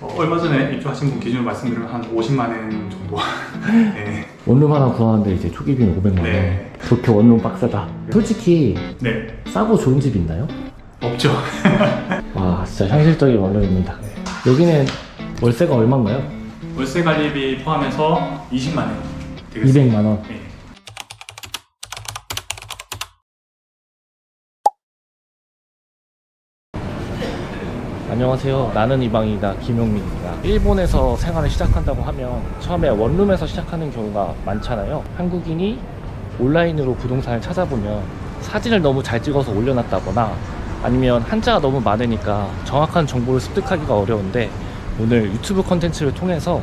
얼마 전에 입주하신 분 기준으로 말씀드리면 한 50만 원 정도. 네. 원룸 하나 구하는데 이제 초기비는 500만 원. 네. 도쿄 원룸 빡세다. 솔직히 네. 싸고 좋은 집 있나요? 없죠. 와, 진짜 현실적인 원룸입니다. 여기는 월세가 얼마인가요? 월세 관리비 포함해서 20만 원 되겠습니다. 200만 원. 네. 안녕하세요. 나는 이방이다. 김용민입니다. 일본에서 생활을 시작한다고 하면 처음에 원룸에서 시작하는 경우가 많잖아요. 한국인이 온라인으로 부동산을 찾아보면 사진을 너무 잘 찍어서 올려놨다거나 아니면 한자가 너무 많으니까 정확한 정보를 습득하기가 어려운데 오늘 유튜브 컨텐츠를 통해서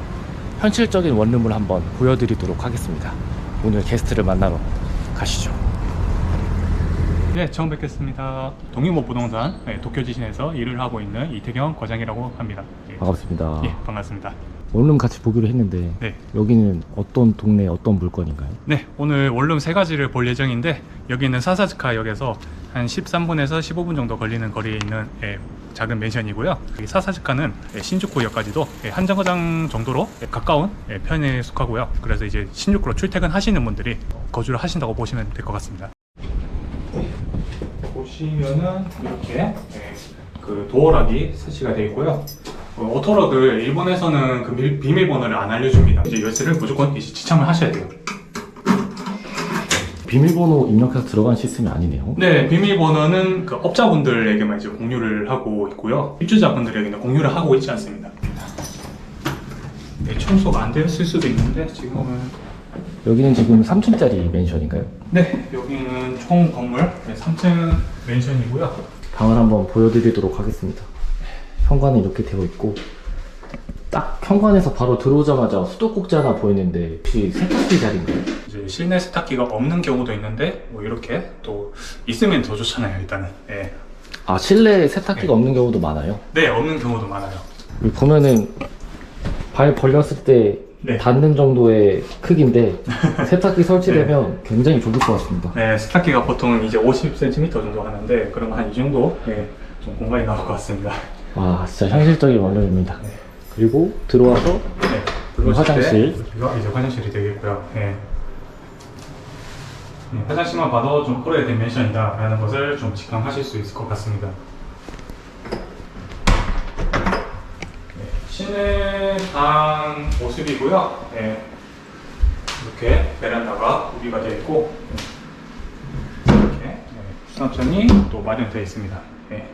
현실적인 원룸을 한번 보여드리도록 하겠습니다. 오늘 게스트를 만나러 가시죠. 네, 처음 뵙겠습니다. 동유모 부동산 도쿄 지신에서 일을 하고 있는 이태경 과장이라고 합니다. 예. 반갑습니다. 예, 반갑습니다. 원룸 같이 보기로 했는데 네. 여기는 어떤 동네 어떤 물건인가요? 네, 오늘 원룸 세 가지를 볼 예정인데 여기는 사사즈카역에서 한 13분에서 15분 정도 걸리는 거리에 있는 작은 맨션이고요. 이 사사즈카는 신주쿠역까지도 한 정거장 정도로 가까운 편에 속하고요. 그래서 이제 신주쿠로 출퇴근하시는 분들이 거주를 하신다고 보시면 될 것 같습니다. 보시면은 이렇게 그 도어락이 설치가 되어 있고요. 오토락을 일본에서는 그 비밀번호를 안 알려줍니다. 이제 열쇠를 무조건 이제 지참을 하셔야 돼요. 비밀번호 입력해서 들어간 시스템이 아니네요. 네, 비밀번호는 그 업자분들에게만 이제 공유를 하고 있고요. 입주자분들에게는 공유를 하고 있지 않습니다. 네, 청소가 안 되었을 수도 있는데 지금은 여기는 지금 3층짜리 맨션인가요? 네, 여기는 총 건물 3층 맨션이고요. 방을 한번 보여드리도록 하겠습니다. 현관은 이렇게 되어 있고 딱 현관에서 바로 들어오자마자 수도꼭지 하나 보이는데 혹시 세탁기 자리인가요? 이제 실내 세탁기가 없는 경우도 있는데 뭐 이렇게 또 있으면 더 좋잖아요, 일단은. 네, 아, 실내 세탁기가 네. 없는 경우도 많아요? 네, 없는 경우도 많아요. 여기 보면은 발 벌렸을 때 네. 닿는 정도의 크기인데 세탁기 설치되면 굉장히 좁을 것 같습니다. 네, 세탁기가 보통 이제 50cm 정도 하는데 그럼 한 이 정도 좀 공간이 나올 것 같습니다. 와, 진짜 현실적인 원룸입니다. 네. 그리고 들어와서 네, 들어오실 화장실. 때 여기가 이제 화장실이 되겠고요. 네. 네, 화장실만 봐도 좀 오래된 맨션이다라는 것을 좀 직감하실 수 있을 것 같습니다. 네, 시내 방 모습이고요. 네, 이렇게 베란다가 구비가 되어 있고 이렇게 수납장이 또 마련되어 있습니다. 네.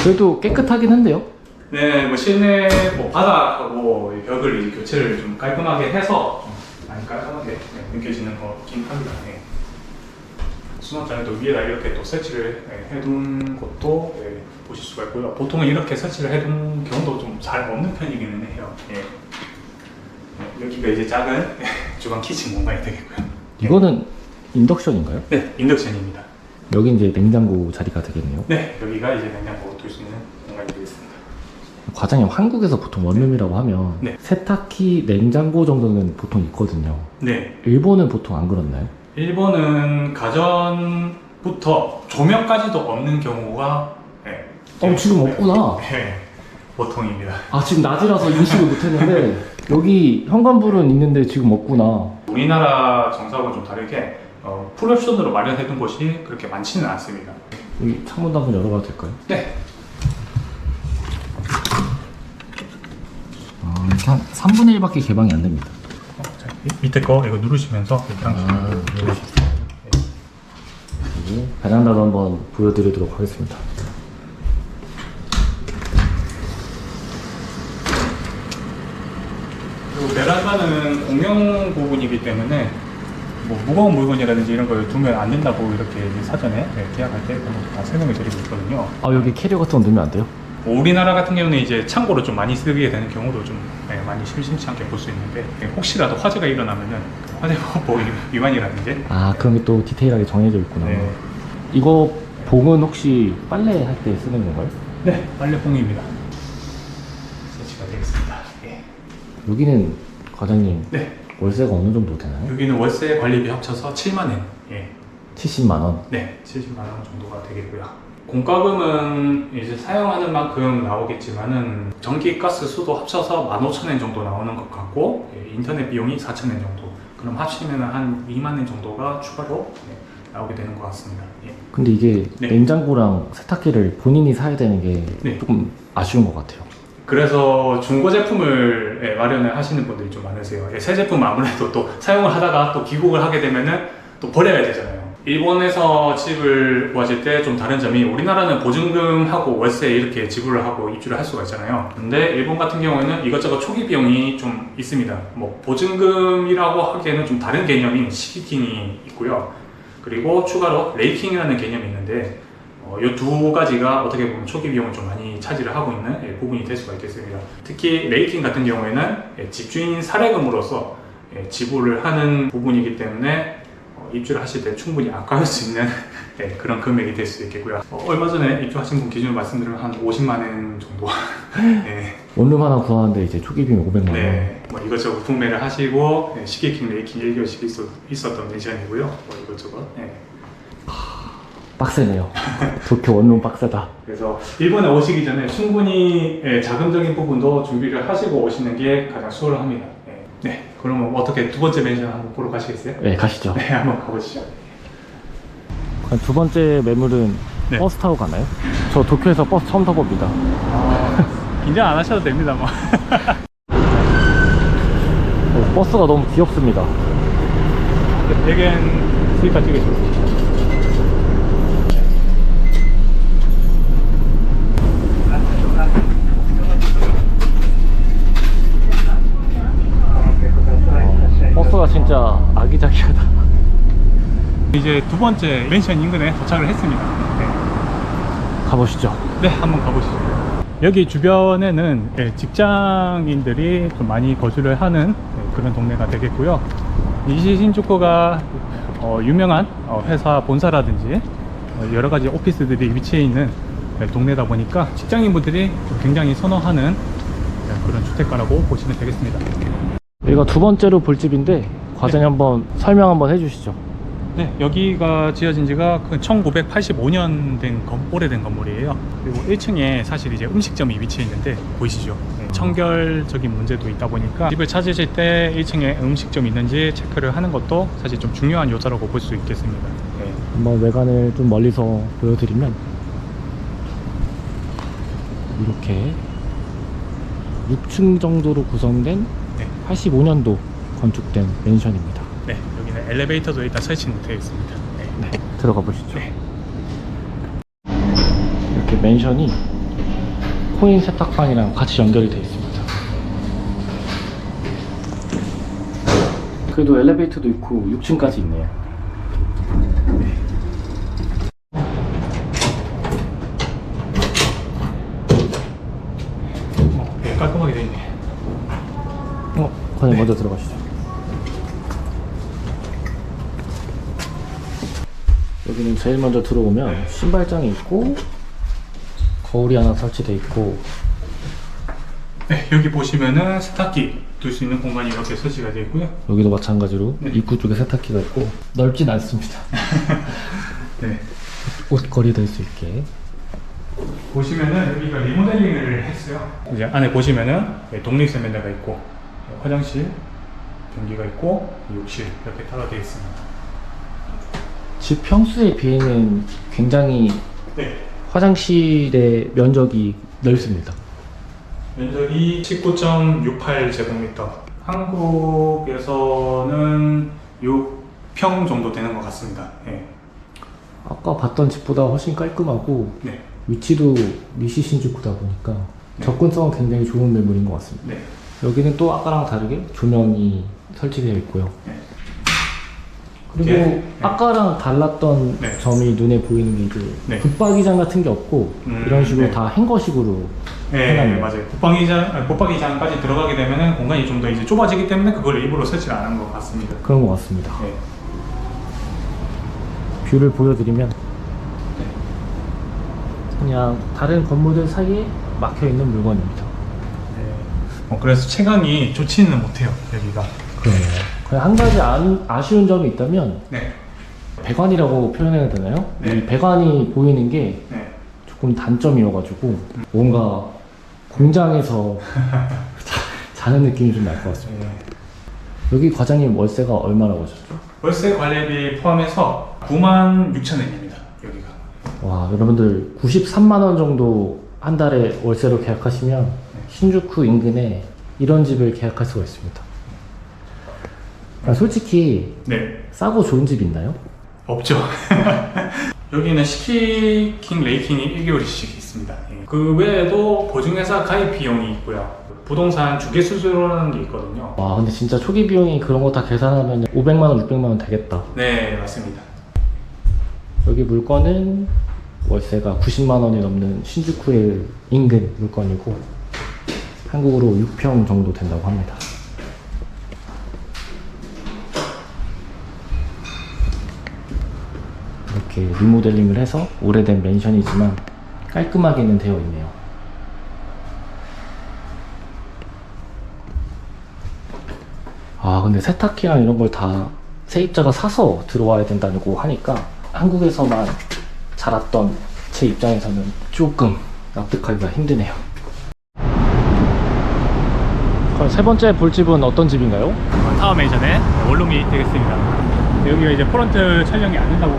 그래도 깨끗하긴 한데요? 네, 뭐 실내 뭐 바닥하고 이 벽을 이제 교체를 좀 깔끔하게 해서 좀 많이 깔끔하게 느껴지는 거긴 합니다. 네. 수납장에도 위에다 이렇게 또 설치를 해둔 것도 보실 수가 있고요. 보통은 이렇게 설치를 해둔 경우도 좀 잘 없는 편이기는 해요. 예. 여기가 이제 작은 주방 키친 공간이 되겠고요. 이거는 인덕션인가요? 네, 인덕션입니다. 여기 이제 냉장고 자리가 되겠네요. 네, 여기가 이제 냉장고 둘 수 있는 공간이 되겠습니다. 과장님, 한국에서 보통 원룸이라고 하면 네. 세탁기, 냉장고 정도는 보통 있거든요. 네, 일본은 보통 안 그렇나요? 일본은 가전부터 조명까지도 없는 경우가 지금 없구나. 네, 보통입니다. 아, 지금 낮이라서 인식을 못했는데 여기 현관불은 있는데 지금 없구나. 우리나라 정사하고 좀 다르게 풀옵션으로 마련해둔 곳이 그렇게 많지는 않습니다. 여기 창문도 한번 열어봐도 될까요? 네. 이렇게 한 3분의 1밖에 개방이 안 됩니다. 자, 밑에 거 이거 누르시면서 그리고 베란다도 한번 보여드리도록 하겠습니다. 그리고 베란다는 공용 부분이기 때문에 뭐 무거운 물건이라든지 이런 걸 두면 안 된다고 이렇게 이제 사전에 계약할 때 다 설명을 드리고 있거든요. 아, 여기 캐리어 같은 거 넣으면 안 돼요? 뭐 우리나라 같은 경우는 이제 창고로 좀 많이 쓰게 되는 경우도 좀 많이 심심치 않게 볼 수 있는데 혹시라도 화재가 일어나면은 화재보호 위반이라든지 아, 그런 게 또 디테일하게 정해져 있구나. 네. 이거 봉은 혹시 빨래 할 때 쓰는 건가요? 네, 빨래봉입니다. 설치가 되겠습니다. 예. 여기는 과장님 네, 월세가 어느 정도 되나요? 여기는 월세 관리비 합쳐서 7만 원. 예. 70만 원. 네, 70만 원 정도가 되겠고요. 공과금은 이제 사용하는 만큼 나오겠지만은 전기 가스 수도 합쳐서 15,000원 정도 나오는 것 같고, 인터넷 비용이 4,000원 정도. 그럼 합치면 한 2만 원 정도가 추가로 나오게 되는 것 같습니다. 예. 근데 이게 네. 냉장고랑 세탁기를 본인이 사야 되는 게 네. 조금 아쉬운 것 같아요. 그래서 중고 제품을 마련을 하시는 분들이 좀 많으세요. 새 제품 아무래도 또 사용을 하다가 또 귀국을 하게 되면은 또 버려야 되잖아요. 일본에서 집을 구하실 때 좀 다른 점이, 우리나라는 보증금하고 월세 이렇게 지불을 하고 입주를 할 수가 있잖아요. 근데 일본 같은 경우에는 이것저것 초기 비용이 좀 있습니다. 뭐 보증금이라고 하기에는 좀 다른 개념인 시기팅이 있고요. 그리고 추가로 레이팅이라는 개념이 있는데, 이 두 가지가 어떻게 보면 초기 비용을 좀 많이 차지를 하고 있는 부분이 될 수가 있겠습니다. 특히 레이팅 같은 경우에는 집주인 사례금으로서 지불을 하는 부분이기 때문에 입주를 하실 때 충분히 아까울 수 있는 그런 금액이 될 수 있겠고요. 얼마 전에 입주하신 분 기준으로 말씀드리면 한 50만 원 정도. 네. 원룸 하나 구하는데 이제 초기 비용 500만 원. 네. 뭐 이것저것 구매를 하시고 시기킹, 레이킹 1개월씩 있었던 멘션이고요. 뭐 이것저것. 네. 빡세네요. 도쿄 원룸 빡세다. 그래서 일본에 오시기 전에 충분히 자금적인 부분도 준비를 하시고 오시는 게 가장 수월합니다. 네, 그러면 어떻게 두 번째 멘션 한번 보러 가시겠어요? 네, 가시죠. 네, 한번 가보시죠. 그럼 두 번째 매물은 네. 버스 타고 가나요? 저 도쿄에서 버스 처음 타봅니다. 긴장 안 하셔도 됩니다. 뭐. 버스가 너무 귀엽습니다. 대겐 스이카 찍으시죠. 버스가 진짜 아기자기하다. 이제 두 번째 맨션 인근에 도착을 했습니다. 가보시죠. 네, 한번 가보시죠. 여기 주변에는 직장인들이 좀 많이 거주를 하는 그런 동네가 되겠고요. 니시 신주쿠가 유명한 회사 본사라든지 여러 가지 오피스들이 위치해 있는 동네다 보니까 직장인분들이 좀 굉장히 선호하는 그런 주택가라고 보시면 되겠습니다. 여기가 두 번째로 볼 집인데 과장님 한번 설명 한번 해주시죠. 네, 여기가 지어진 지가 1985년 된 오래된 건물이에요. 그리고 1층에 사실 이제 음식점이 위치해 있는데 보이시죠? 네, 청결적인 문제도 있다 보니까 집을 찾으실 때 1층에 음식점이 있는지 체크를 하는 것도 사실 좀 중요한 요소라고 볼 수 있겠습니다. 네. 한번 외관을 좀 멀리서 보여드리면 이렇게 6층 정도로 구성된 네. 85년도 건축된 맨션입니다. 네, 여기는 엘리베이터도 일단 설치는 되어 있습니다. 네. 네, 들어가 보시죠. 네. 이렇게 맨션이 코인 세탁방이랑 같이 연결이 되어 있습니다. 그래도 엘리베이터도 있고 6층까지 있네요. 네, 깔끔하게 되어 있네. 과장님 네. 먼저 들어가시죠. 여기는 제일 먼저 들어오면 신발장이 있고 거울이 하나 설치되어 있고, 네, 여기 보시면은 세탁기 둘 수 있는 공간이 이렇게 설치가 되어 있고요. 여기도 마찬가지로 네. 입구 쪽에 세탁기가 있고 넓진 않습니다. 네. 옷걸이 될 수 있게. 보시면은 여기가 리모델링을 했어요. 이제 안에 보시면은 독립 세면대가 있고 화장실, 변기가 있고 욕실 이렇게 따로 되어 있습니다. 집 평수에 비해는 굉장히 네. 화장실의 면적이 넓습니다. 면적이 19.68제곱미터. 한국에서는 6평 정도 되는 것 같습니다. 네. 아까 봤던 집보다 훨씬 깔끔하고 네. 위치도 니시 신주쿠다 보니까 네. 접근성은 굉장히 좋은 매물인 것 같습니다. 네. 여기는 또 아까랑 다르게 조명이 설치되어 있고요. 네. 그리고 네. 아까랑 달랐던 네. 점이 눈에 보이는 게 이제 네. 붙박이장 같은 게 없고 이런 식으로 네. 다 행거식으로 네, 해놨네요. 맞아요. 붙박이장까지 들어가게 되면은 공간이 좀 더 이제 좁아지기 때문에 그걸 일부러 설치를 안 한 것 같습니다. 그런 것 같습니다. 네. 뷰를 보여드리면 그냥 다른 건물들 사이에 막혀있는 물건입니다. 네. 그래서 채광이 좋지는 못해요, 여기가. 그러네요. 그냥 한 가지 아쉬운 점이 있다면 네. 배관이라고 표현해야 되나요? 네. 이 배관이 보이는 게 네. 조금 단점이어가지고 뭔가 공장에서 자는 느낌이 좀 날 것 같습니다. 네. 여기 과장님 월세가 얼마라고 하셨죠? 월세 관리비 포함해서 96,000원입니다. 여기가. 와, 여러분들 93만 원 정도 한 달에 월세로 계약하시면 신주쿠 인근에 이런 집을 계약할 수가 있습니다. 솔직히 네. 싸고 좋은 집 있나요? 없죠. 여기는 시키킹 레이킹이 1개월씩 있습니다. 예. 그 외에도 보증회사 가입 비용이 있고요. 부동산 중개수수료라는 게 있거든요. 와, 근데 진짜 초기 비용이 그런 거 다 계산하면 500만 원, 600만 원 되겠다. 네, 맞습니다. 여기 물건은 월세가 90만 원이 넘는 신주쿠의 인근 물건이고 한국으로 6평 정도 된다고 합니다. 이렇게 리모델링을 해서 오래된 맨션이지만 깔끔하게는 되어 있네요. 아, 근데 세탁기랑 이런 걸 다 세입자가 사서 들어와야 된다고 하니까 한국에서만 자랐던 제 입장에서는 조금 납득하기가 힘드네요. 그럼 세 번째 볼 집은 어떤 집인가요? 타워 맨션의 원룸이 되겠습니다. 여기가 이제 프론트 촬영이 안 된다고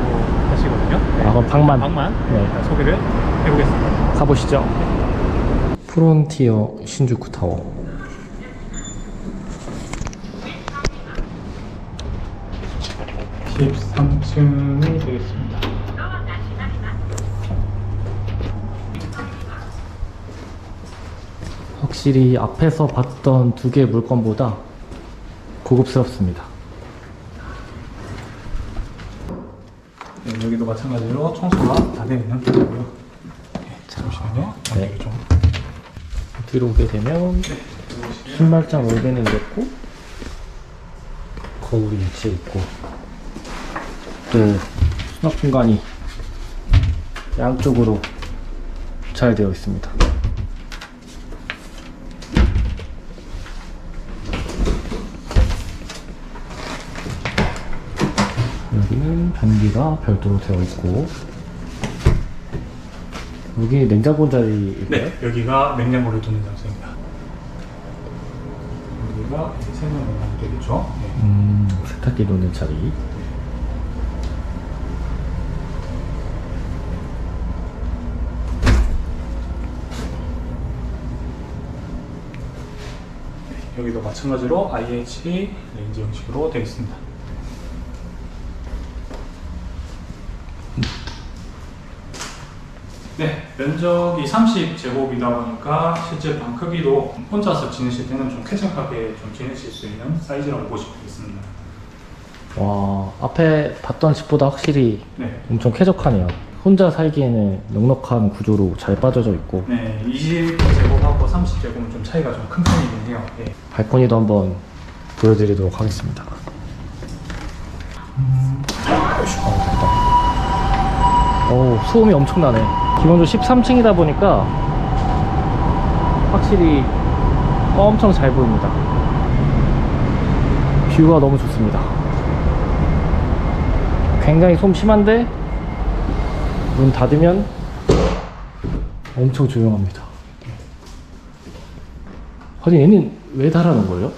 하시거든요. 네. 아, 그럼 방만. 네. 일단 소개를 해보겠습니다. 가보시죠. 프론티어 신주쿠 타워. 네. 13층이 되겠습니다. 확실히 앞에서 봤던 두 개의 물건보다 고급스럽습니다. 네, 여기도 마찬가지로 청소가 다 되어 있는 부분이고요. 네, 잠시만요. 네. 좀. 뒤로 오게 되면 신발장 올배는 있고 거울이 위치해 있고 또 수납 공간이 양쪽으로 잘 되어 있습니다. 여기는 변기가 별도로 되어 있고 여기 냉장고 자리일까요? 네, 여기가 냉장고를 두는 장소입니다. 여기가 이제 세면 냉장고 되겠죠. 네. 세탁기 놓는 자리. 여기도 마찬가지로 IH 레인지 형식으로 되어 있습니다. 네, 면적이 30제곱이다 보니까 실제 방 크기도 혼자서 지내실 때는 좀 쾌적하게 좀 지내실 수 있는 사이즈라고 보시면 되겠습니다. 와, 앞에 봤던 집보다 확실히 네, 엄청 쾌적하네요. 혼자 살기에는 넉넉한 구조로 잘 빠져져 있고 네 20제곱하고 30제곱은 좀 차이가 좀 큰 편이긴 해요. 네. 발코니도 한번 보여드리도록 하겠습니다. 오, 소음이 엄청나네. 기본적으로 13층이다 보니까 확실히 엄청 잘 보입니다. 뷰가 너무 좋습니다. 굉장히 소음 심한데 문 닫으면 엄청 조용합니다. 아니, 얘는 왜 달아놓은 거예요?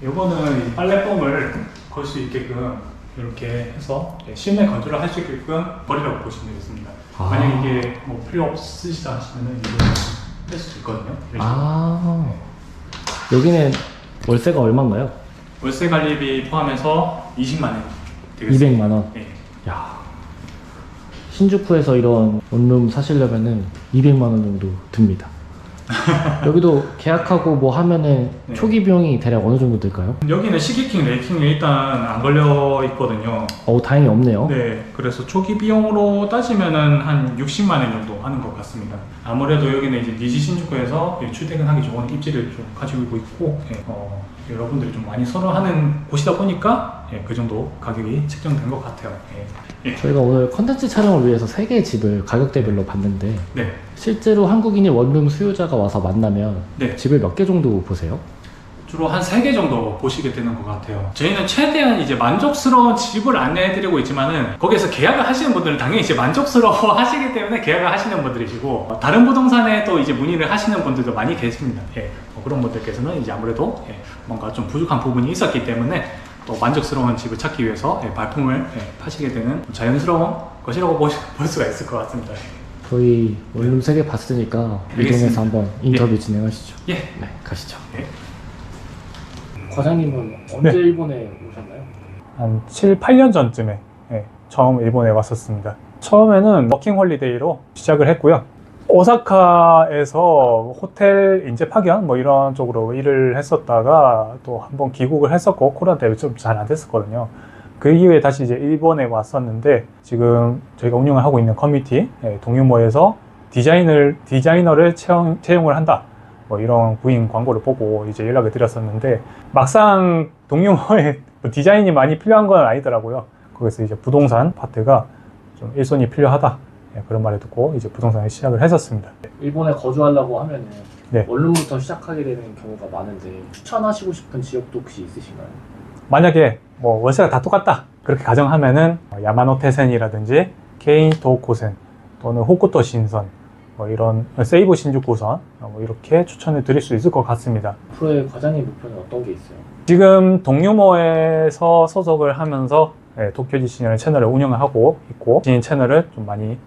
요거는 이 빨래폼을 걸 수 있게끔 이렇게 해서 실내 건조를 할 수 있게끔 버리라고 보시면 되겠습니다. 아. 만약 이게 뭐 필요 없으시다 하시면은 이거 뺄 수도 있거든요. 아, 여기는 월세가 얼마인가요? 월세 관리비 포함해서 20만 원 되겠습니다. 200만 원. 네. 야, 신주쿠에서 이런 원룸 사시려면은 200만 원 정도 듭니다. 여기도 계약하고 뭐 하면은 네. 초기 비용이 대략 어느 정도 들까요? 여기는 시기킹, 레이킹이 일단 안 걸려 있거든요. 다행히 없네요. 네, 그래서 초기 비용으로 따지면은 한 60만 원 정도 하는 것 같습니다. 아무래도 여기는 이제 니지 신주쿠에서 출퇴근하기 좋은 입지를 좀 가지고 있고, 여러분들이 좀 많이 선호하는 곳이다 보니까 그 정도 가격이 책정된 것 같아요. 저희가 오늘 컨텐츠 촬영을 위해서 3개의 집을 가격대별로 봤는데 네, 실제로 한국인이 원룸 수요자가 와서 만나면 네. 집을 몇 개 정도 보세요? 주로 한 3개 정도 보시게 되는 것 같아요. 저희는 최대한 이제 만족스러운 집을 안내해드리고 있지만은 거기에서 계약을 하시는 분들은 당연히 이제 만족스러워 하시기 때문에 계약을 하시는 분들이시고, 다른 부동산에 또 이제 문의를 하시는 분들도 많이 계십니다. 예, 그런 분들께서는 이제 아무래도 뭔가 좀 부족한 부분이 있었기 때문에 또 만족스러운 집을 찾기 위해서 발품을 파시게 되는 자연스러운 것이라고 볼 수가 있을 것 같습니다. 저희 원룸 3개 봤으니까 이동해서 한번 인터뷰 진행하시죠. 예. 네, 가시죠. 예. 과장님은 언제 일본에 오셨나요? 한 7, 8년 전쯤에 처음 일본에 왔었습니다. 처음에는 워킹홀리데이로 시작을 했고요. 오사카에서 호텔 인재 파견 뭐 이런 쪽으로 일을 했었다가 또 한번 귀국을 했었고, 코로나 때문에 좀 잘 안 됐었거든요. 그 이후에 다시 이제 일본에 왔었는데, 지금 저희가 운영을 하고 있는 커뮤니티 동유모에서 디자이너를 채용을 한다, 뭐 이런 구인 광고를 보고 이제 연락을 드렸었는데, 막상 동유모에 디자인이 많이 필요한 건 아니더라고요. 거기서 이제 부동산 파트가 좀 일손이 필요하다, 그런 말을 듣고 이제 부동산을 시작을 했었습니다. 일본에 거주하려고 하면은 네. 원룸부터 시작하게 되는 경우가 많은데 추천하시고 싶은 지역도 혹시 있으신가요? 만약에 뭐 월세가 다 똑같다 그렇게 가정하면은 야마노테센이라든지 케인토코센 또는 호쿠토 신선, 뭐 이런 세이부 신주쿠선, 뭐 이렇게 추천을 드릴 수 있을 것 같습니다. 앞으로의 과장님 목표는 어떤 게 있어요? 지금 동유모에서 소속을 하면서 도쿄지신이라는 채널을 운영을 하고 있고, 지신 채널을 좀 많이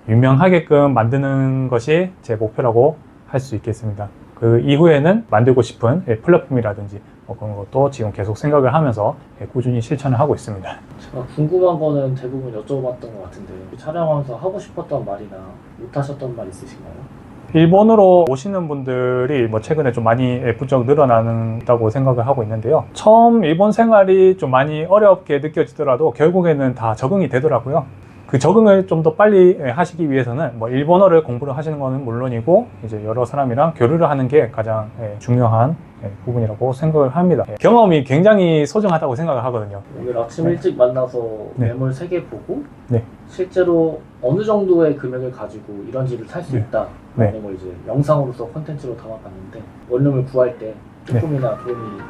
유명하게끔 만드는 것이 제 목표라고 할 수 있겠습니다. 그 이후에는 만들고 싶은 플랫폼이라든지 뭐 그런 것도 지금 계속 생각을 하면서 꾸준히 실천을 하고 있습니다. 제가 궁금한 거는 대부분 여쭤봤던 것 같은데, 촬영하면서 하고 싶었던 말이나 못하셨던 말 있으신가요? 일본으로 오시는 분들이 뭐 최근에 좀 많이 부쩍 늘어난다고 생각을 하고 있는데요. 처음 일본 생활이 좀 많이 어렵게 느껴지더라도 결국에는 다 적응이 되더라고요. 그 적응을 좀 더 빨리 하시기 위해서는 뭐 일본어를 공부를 하시는 것은 물론이고, 이제 여러 사람이랑 교류를 하는 게 가장 중요한 부분이라고 생각을 합니다. 경험이 굉장히 소중하다고 생각을 하거든요. 오늘 아침 일찍 만나서 네. 매물 3개 보고 네. 실제로 어느 정도의 금액을 가지고 이런 집을 살 수 네. 있다 네. 라는 걸 이제 영상으로서 콘텐츠로 담아봤는데, 원룸을 구할 때 조금이나 도움이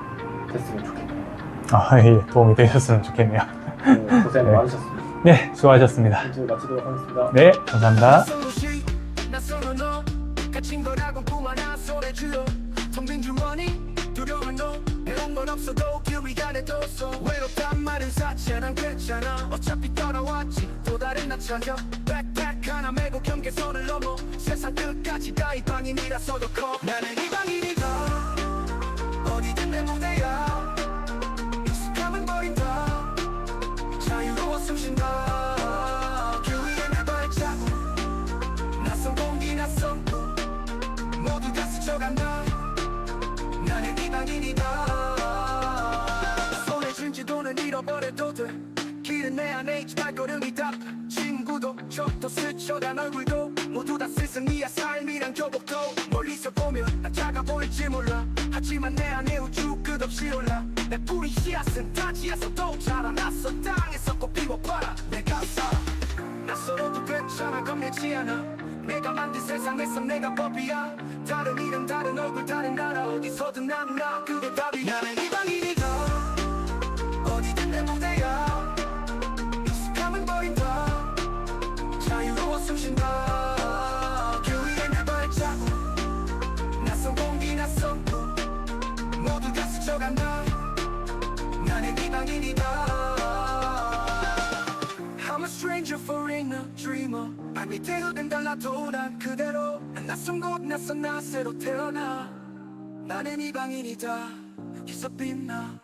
됐으면 좋겠네요. 예, 도움이 되셨으면 좋겠네요. 오늘 고생 네. 많으셨습니다. 네, 수고하셨습니다. 인터뷰 마치도록 하겠습니다. 네, 감사합니다. 외롭단 말은 사치 난 괜찮아. 어차피 떠나왔지 또 다른 나 찾아. 백팩 하나 메고 경계선을 넘어 세상 끝까지 다 이 방인이라서도 커. 나는 이 방인이다. 어디든 내 무대야. 익숙함은 버린다. 자유로워 숨쉰다. 그 위에 내 발자국. 낯선 공기 낯선 꿈 모두 다 스쳐간다. 나는 이 방인이다. 돈은 잃어버려도 돼. 길은 내 안에 있지 발걸음이 답. 친구도 저도 스쳐간 얼굴도 모두 다 스승이야. 삶이란 교복도 멀리서 보면 나 작아 보일지 몰라. 하지만 내 안에 우주 끝없이 올라. 내 뿌린 씨앗은 타지에서도 자라났어. 땅에서 꽃 피워봐라. 내가 살아 낯설어도 괜찮아. 겁내지 않아. 내가 만든 세상에서 내가 법이야. 다른 이름 다른 얼굴 다른 나라 어디서든 난 나. 그게 답이. 나는 이 방인이다. 어디든 내 무대야. 익숙함은 버린다. 자유로워 숨쉰다. 그 위에 내 발자국. 낯선 공기 낯선 꿈 모두 다 스쳐간다. 나는 이 방인이다. I'm a stranger foreigner dreamer. 발밑대로된 달라도 난 그대로. 낯선 곳 낯선 나 새로 태어나. 나는 이 방인이다. 여기서 빛나.